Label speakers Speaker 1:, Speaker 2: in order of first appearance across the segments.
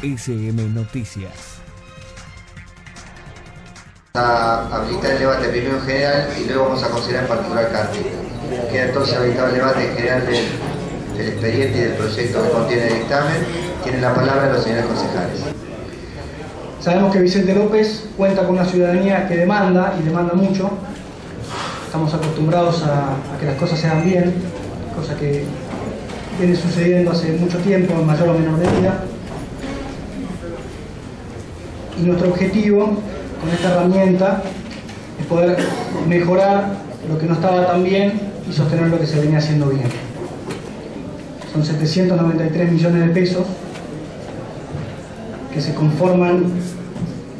Speaker 1: SM Noticias.
Speaker 2: A habilitar el debate primero en general y luego vamos a considerar en particular carpeta. Queda entonces habilitado el debate en general del expediente y del proyecto que contiene el dictamen. Tienen la palabra los señores concejales.
Speaker 3: Sabemos que Vicente López cuenta con una ciudadanía que demanda, y demanda mucho. Estamos acostumbrados a que las cosas se hagan bien, cosa que viene sucediendo hace mucho tiempo, en mayor o menor medida. Y nuestro objetivo con esta herramienta es poder mejorar lo que no estaba tan bien y sostener lo que se venía haciendo bien. Son 793 millones de pesos que se conforman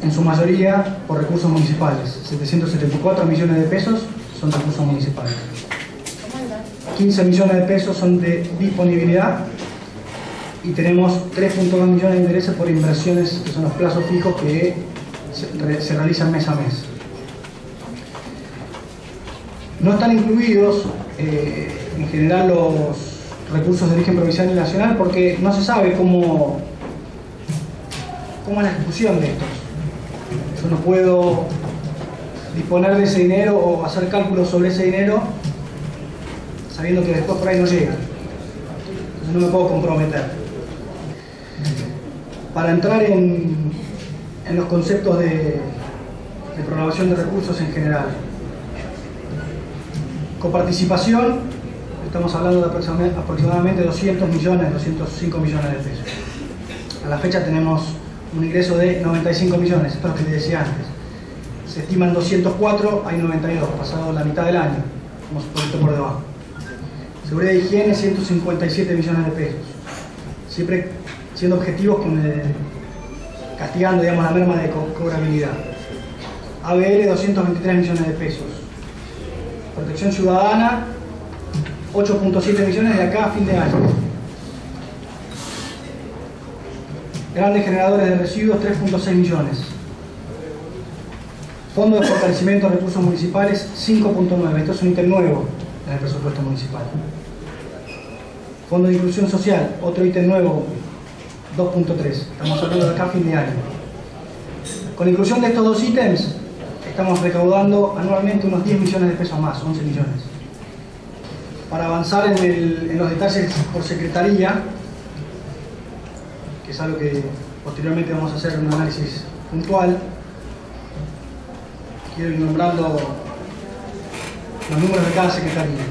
Speaker 3: en su mayoría por recursos municipales. 774 millones de pesos son recursos municipales. 15 millones de pesos son de disponibilidad y tenemos 3.2 millones de intereses por inversiones, que son los plazos fijos que se realizan mes a mes. No están incluidos en general los recursos de origen provincial y nacional porque no se sabe cómo es la ejecución de estos. Yo no puedo disponer de ese dinero o hacer cálculos sobre ese dinero sabiendo que después por ahí no llega. Entonces no me puedo comprometer. Para entrar en los conceptos de programación de recursos en general. Coparticipación, estamos hablando de aproximadamente 200 millones, 205 millones de pesos. A la fecha tenemos un ingreso de 95 millones, esto es lo que les decía antes. Se estiman 204, hay 92, pasado la mitad del año, estamos un poquito por debajo. Seguridad y higiene, 157 millones de pesos. Siempre siendo objetivos castigando, digamos, la merma de cobrabilidad. ABL, 223 millones de pesos. Protección ciudadana, 8.7 millones de acá a fin de año. Grandes generadores de residuos, 3.6 millones. Fondo de fortalecimiento de recursos municipales, 5.9. Esto es un ítem nuevo en el presupuesto municipal. Fondo de inclusión social, otro ítem nuevo, 2.3. Estamos hablando de acá a fin de año. Con la inclusión de estos dos ítems, estamos recaudando anualmente unos 10 millones de pesos más, 11 millones. Para avanzar en los detalles por secretaría, que es algo que posteriormente vamos a hacer un análisis puntual, quiero ir nombrando los números de cada secretaría.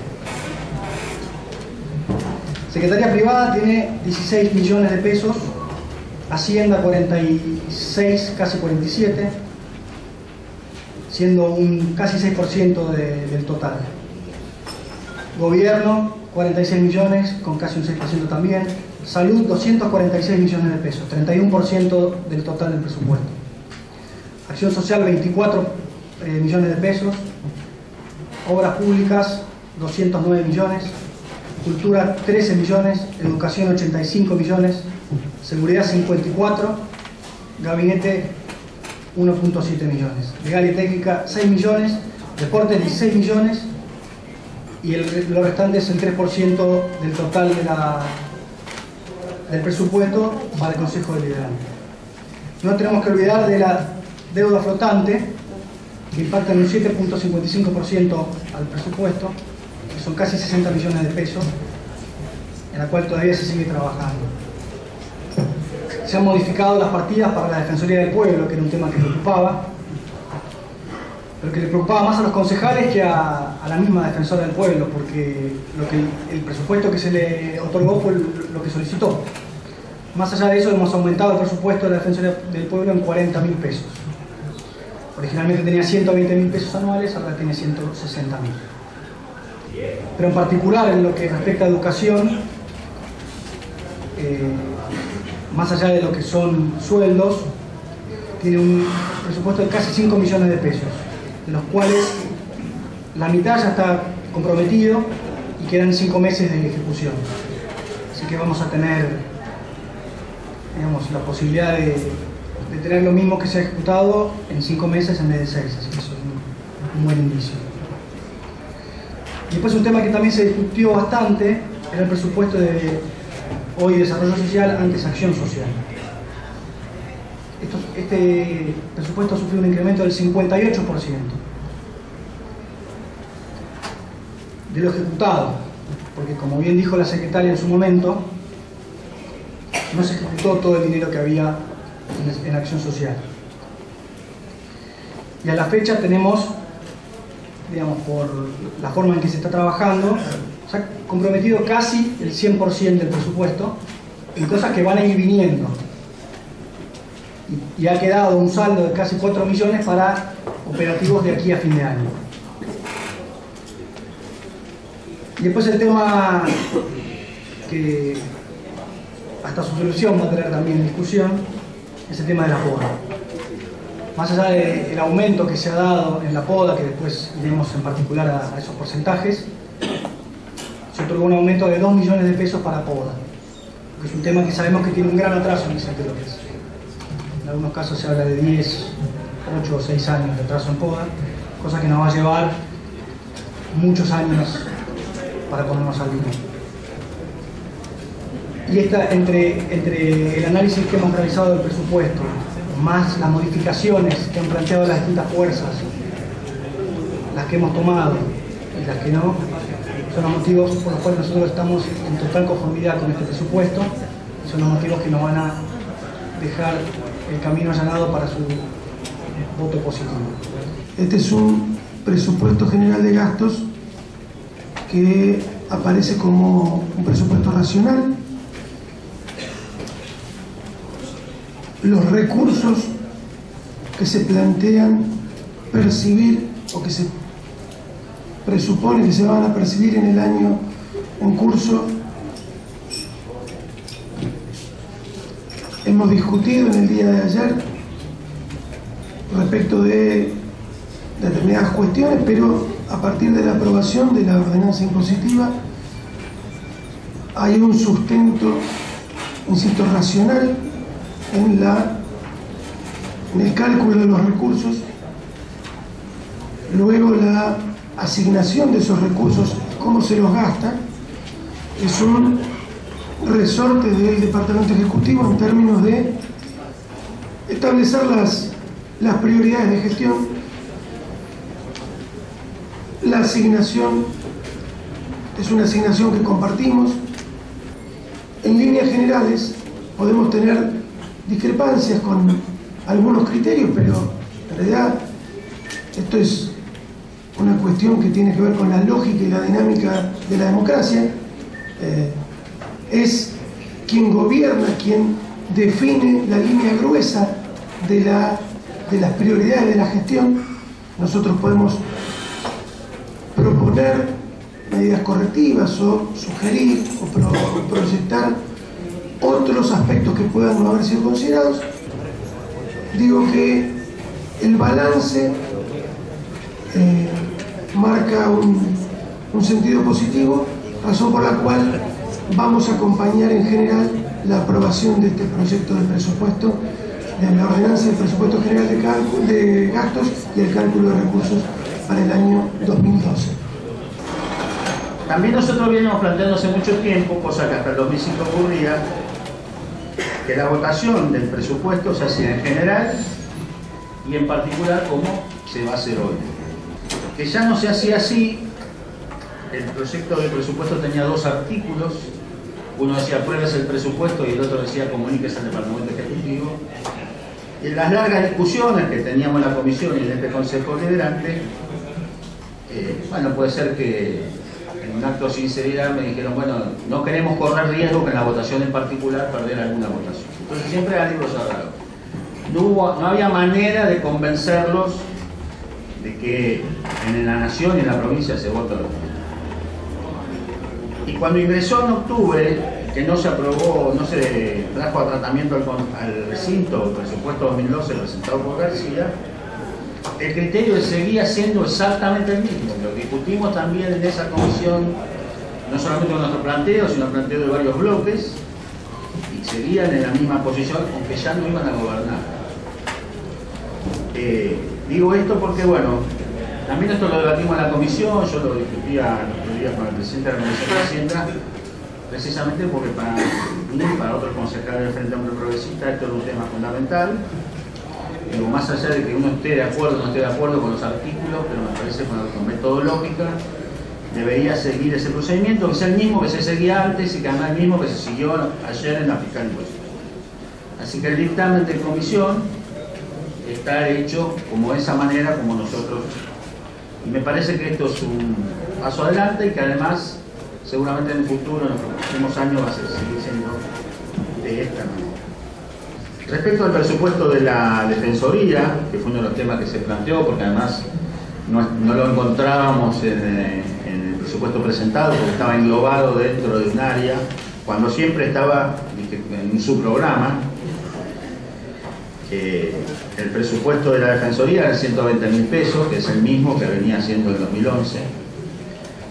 Speaker 3: Secretaría privada tiene 16 millones de pesos, Hacienda 46, casi 47, siendo un casi 6% del total. Gobierno 46 millones, con casi un 6% también. Salud 246 millones de pesos, 31% del total del presupuesto. Acción social 24 millones de pesos. Obras públicas 209 millones. Cultura 13 millones, educación 85 millones, seguridad 54, gabinete 1.7 millones, legal y técnica 6 millones, deportes 16 millones y lo restante es el 3% del total del presupuesto para el Consejo Deliberante. No tenemos que olvidar de la deuda flotante, que impacta en un 7.55% al presupuesto, que son casi 60 millones de pesos, en la cual todavía se sigue trabajando. Se han modificado las partidas para la Defensoría del Pueblo, que era un tema que preocupaba, pero que le preocupaba más a los concejales que a la misma Defensora del Pueblo, porque el presupuesto que se le otorgó fue lo que solicitó. Más allá de eso, hemos aumentado el presupuesto de la Defensoría del Pueblo en 40.000 pesos. Originalmente tenía 120.000 pesos anuales, ahora tiene 160.000. Pero en particular en lo que respecta a educación, más allá de lo que son sueldos, tiene un presupuesto de casi 5 millones de pesos, de los cuales la mitad ya está comprometido y quedan 5 meses de ejecución. Así que vamos a tener, digamos, la posibilidad de tener lo mismo que se ha ejecutado en 5 meses en vez de 6, así que eso es un buen indicio. Y después un tema que también se discutió bastante era el presupuesto de hoy Desarrollo Social, antes Acción Social. este presupuesto sufrió un incremento del 58% de lo ejecutado, porque como bien dijo la secretaria en su momento, no se ejecutó todo el dinero que había en acción social. Y a la fecha tenemos, digamos, por la forma en que se está trabajando, se ha comprometido casi el 100% del presupuesto en cosas que van a ir viniendo. Y ha quedado un saldo de casi 4 millones para operativos de aquí a fin de año. Y después el tema que hasta su solución va a tener también discusión, es el tema de la poda. Más allá del aumento que se ha dado en la poda, que después iremos en particular a esos porcentajes, se otorgó un aumento de 2 millones de pesos para poda. Es un tema que sabemos que tiene un gran atraso en Vicente López. En algunos casos se habla de 10, 8 o 6 años de atraso en poda, cosa que nos va a llevar muchos años para ponernos al día. Y entre el análisis que hemos realizado del presupuesto, más las modificaciones que han planteado las distintas fuerzas, las que hemos tomado y las que no, son los motivos por los cuales nosotros estamos en total conformidad con este presupuesto, y son los motivos que nos van a dejar el camino allanado para su voto positivo.
Speaker 4: Este es un presupuesto general de gastos que aparece como un presupuesto racional. Los recursos que se plantean percibir o que se presupone que se van a percibir en el año en curso, hemos discutido en el día de ayer respecto de determinadas cuestiones, pero a partir de la aprobación de la ordenanza impositiva hay un sustento, insisto, racional en el cálculo de los recursos. Luego la asignación de esos recursos, cómo se los gasta, es un resorte del Departamento Ejecutivo en términos de establecer las prioridades de gestión. La asignación es una asignación que compartimos. En líneas generales podemos tener discrepancias con algunos criterios, pero en realidad esto es una cuestión que tiene que ver con la lógica y la dinámica de la democracia. Es quien gobierna, quien define la línea gruesa de las prioridades de la gestión. Nosotros podemos proponer medidas correctivas o sugerir o proyectar otros aspectos que puedan no haber sido considerados. Digo que el balance marca un sentido positivo, razón por la cual vamos a acompañar en general la aprobación de este proyecto de presupuesto, de la ordenanza del presupuesto general de gastos y el cálculo de recursos para el año 2012.
Speaker 5: También nosotros venimos planteando hace mucho tiempo, cosa que hasta el 2005 ocurría, que la votación del presupuesto se hacía en general y en particular como se va a hacer hoy. Que ya no se hacía así. El proyecto de presupuesto tenía 2 artículos. Uno decía apruébese el presupuesto y el otro decía comuníquese al Departamento Ejecutivo. Y en las largas discusiones que teníamos en la comisión y en este Consejo Deliberante, bueno, puede ser que en un acto de sinceridad me dijeron, bueno, no queremos correr riesgo que en la votación en particular perder alguna votación. Entonces siempre era libro cerrado. No había manera de convencerlos de que en la nación y en la provincia se vota lo mismo. Y cuando ingresó en octubre, que no se aprobó, no se trajo a tratamiento al recinto, el presupuesto 2012 presentado por García, el criterio seguía siendo exactamente el mismo. Lo discutimos también en esa comisión, no solamente con nuestro planteo, sino el planteo de varios bloques, y seguían en la misma posición, aunque ya no iban a gobernar. Digo esto porque, bueno, también esto lo debatimos en la comisión, yo lo discutía el otro día con el presidente de la Comisión de Hacienda, precisamente porque para mí y para otros concejales del Frente Amplio Progresista esto es un tema fundamental. digo, más allá de que uno esté de acuerdo o no esté de acuerdo con los artículos, pero me parece que con metodológica debería seguir ese procedimiento, que es el mismo que se seguía antes y que además el mismo que se siguió ayer en la fiscal impositiva. Así que el dictamen de comisión está hecho como de esa manera, como nosotros. Y me parece que esto es un paso adelante y que además, seguramente en el futuro, en los próximos años, va a seguir siendo de esta manera. Respecto al presupuesto de la Defensoría, que fue uno de los temas que se planteó, porque además no lo encontrábamos en el presupuesto presentado, porque estaba englobado dentro de un área, cuando siempre estaba en su programa. El presupuesto de la Defensoría era 120.000 pesos, que es el mismo que venía siendo en 2011,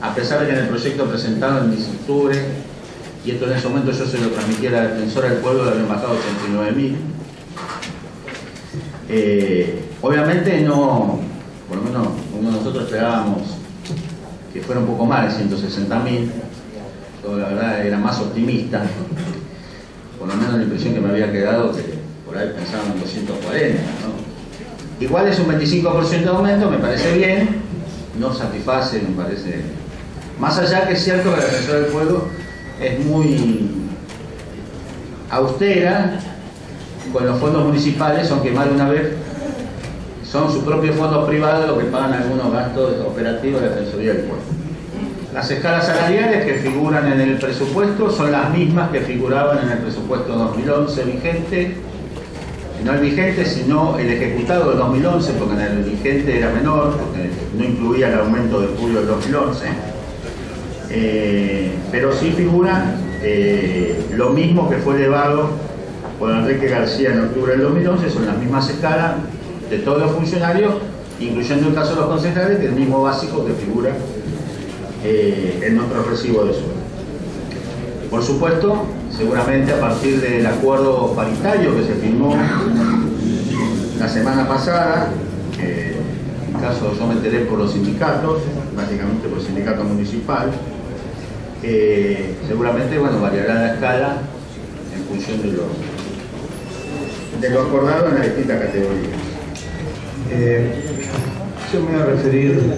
Speaker 5: a pesar de que en el proyecto presentado en el octubre, y esto en ese momento yo se lo transmití a la Defensora del Pueblo, le habían bajado 89.000. Obviamente no, por lo menos uno de nosotros esperábamos que fuera un poco más de 160.000. Yo la verdad era más optimista, por lo menos la impresión que me había quedado, que por ahí pensaban en 240, ¿no? Igual es un 25% de aumento, me parece bien, no satisface, me parece. Más allá que es cierto que la Defensora del Pueblo es muy austera con los fondos municipales, aunque más de una vez son sus propios fondos privados los que pagan algunos gastos operativos de la Defensoría del Pueblo. Las escalas salariales que figuran en el presupuesto son las mismas que figuraban en el presupuesto 2011 vigente, no el vigente, sino el ejecutado del 2011, porque en el vigente era menor, porque no incluía el aumento de julio del 2011. Pero sí figura lo mismo que fue elevado por Enrique García en octubre del 2011, son las mismas escalas de todos los funcionarios, incluyendo el caso de los concejales, que es el mismo básico que figura en nuestro recibo de sueldo. Por supuesto, seguramente a partir del acuerdo paritario que se firmó la semana pasada, en mi caso yo me enteré por los sindicatos, básicamente por el sindicato municipal, seguramente variará la escala en función de lo acordado en las distintas categorías.
Speaker 6: Yo me voy a referir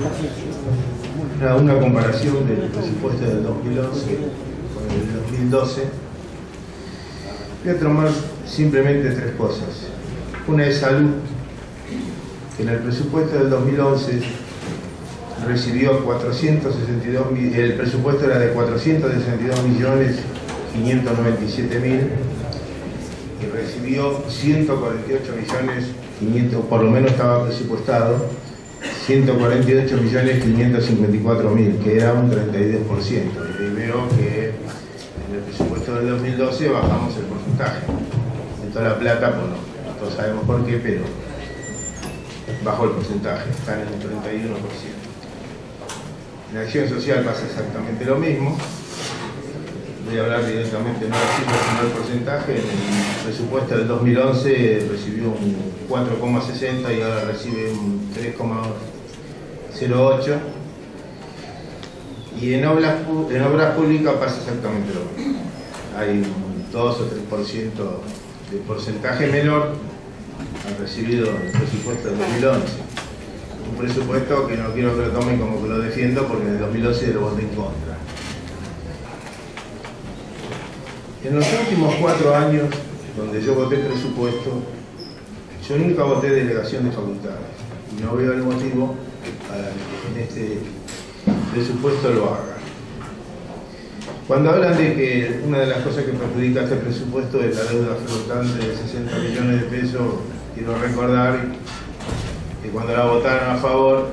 Speaker 6: a una comparación del presupuesto del 2011 con el del 2012. Voy a tomar simplemente tres cosas. Una es salud, que en el presupuesto del 2011 recibió 462, el presupuesto era de 462.597.000 y recibió 148.500.000, por lo menos estaba presupuestado 148.554.000, que era un 32%. Y veo que en el presupuesto del 2012 bajamos el porcentaje. Entonces la plata, pues no, todos sabemos por qué, pero bajó el porcentaje, está en el 31%. En acción social pasa exactamente lo mismo. Voy a hablar directamente no del cifra, sino del porcentaje. En el presupuesto del 2011 recibió un 4,60 y ahora recibe un 3,08. Y en obras públicas pasa exactamente lo mismo. Hay un 2 o 3% de porcentaje menor al recibido en el presupuesto del 2011. Un presupuesto que no quiero que lo tomen como que lo defiendo, porque en el 2011 lo voté en contra. En los últimos 4 años, donde yo voté presupuesto, yo nunca voté delegación de facultades. Y no veo el motivo para que en este presupuesto lo haga. Cuando hablan de que una de las cosas que perjudica este presupuesto es la deuda flotante de 60 millones de pesos, quiero recordar que cuando la votaron a favor,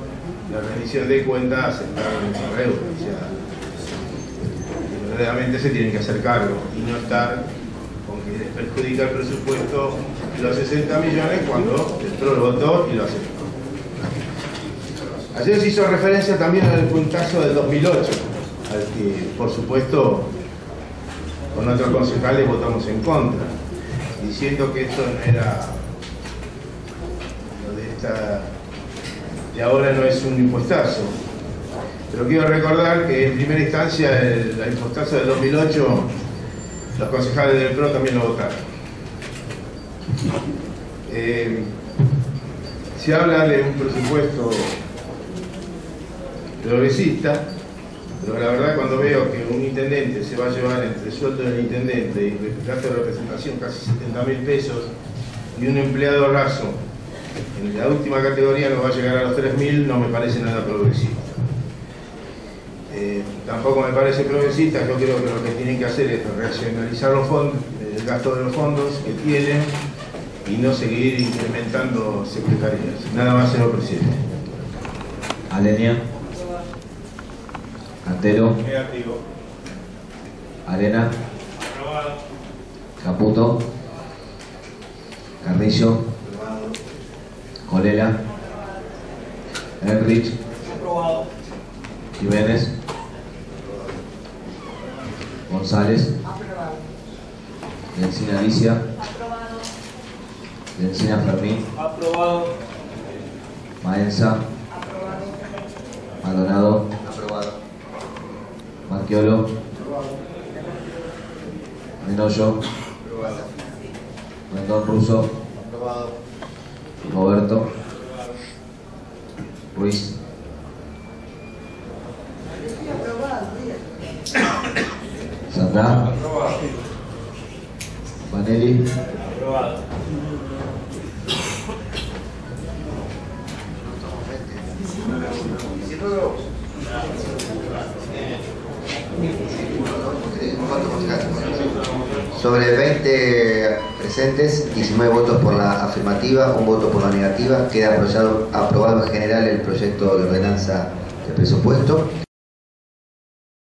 Speaker 6: la rendición de cuentas aceptaron esa deuda. O sea, verdaderamente se tienen que hacer cargo y no estar con que les perjudica el presupuesto los 60 millones cuando el PRO lo votó y lo aceptó. Ayer se hizo referencia también al puntazo del 2008, al que por supuesto con otros concejales votamos en contra, diciendo que esto no era lo de ahora no es un impostazo. Pero quiero recordar que en primera instancia el impostazo del 2008 los concejales del PRO también lo votaron. Se habla de un presupuesto progresista, pero la verdad cuando veo que un intendente se va a llevar entre el sueldo del intendente y gasto de representación casi 70.000 pesos y un empleado raso en la última categoría no va a llegar a los 3.000, no me parece nada progresista. Tampoco me parece progresista. Yo creo que lo que tienen que hacer es racionalizar los fondos, el gasto de los fondos que tienen y no seguir incrementando secretarías. Nada más, señor presidente.
Speaker 7: Alenia. Cantero.
Speaker 6: Negativo.
Speaker 7: Arena.
Speaker 6: Aprobado.
Speaker 7: Caputo. Carrillo. Colela. Enrich.
Speaker 3: Aprobado.
Speaker 7: Jiménez. González.
Speaker 3: Aprobado.
Speaker 7: Lencina Alicia.
Speaker 3: Aprobado.
Speaker 7: Lencina Fermín.
Speaker 3: Aprobado.
Speaker 7: Maenza.
Speaker 3: Aprobado.
Speaker 7: Maldonado.
Speaker 2: Aprobado.
Speaker 7: Marchiolo. Menoyo. Rendón Russo.
Speaker 2: Aprobado.
Speaker 7: Roberto. Ruiz. Sandra. Vanelli.
Speaker 2: Sobre 20 presentes, 19 votos por la afirmativa, 1 voto por la negativa. Queda aprobado en general el proyecto de ordenanza de presupuesto.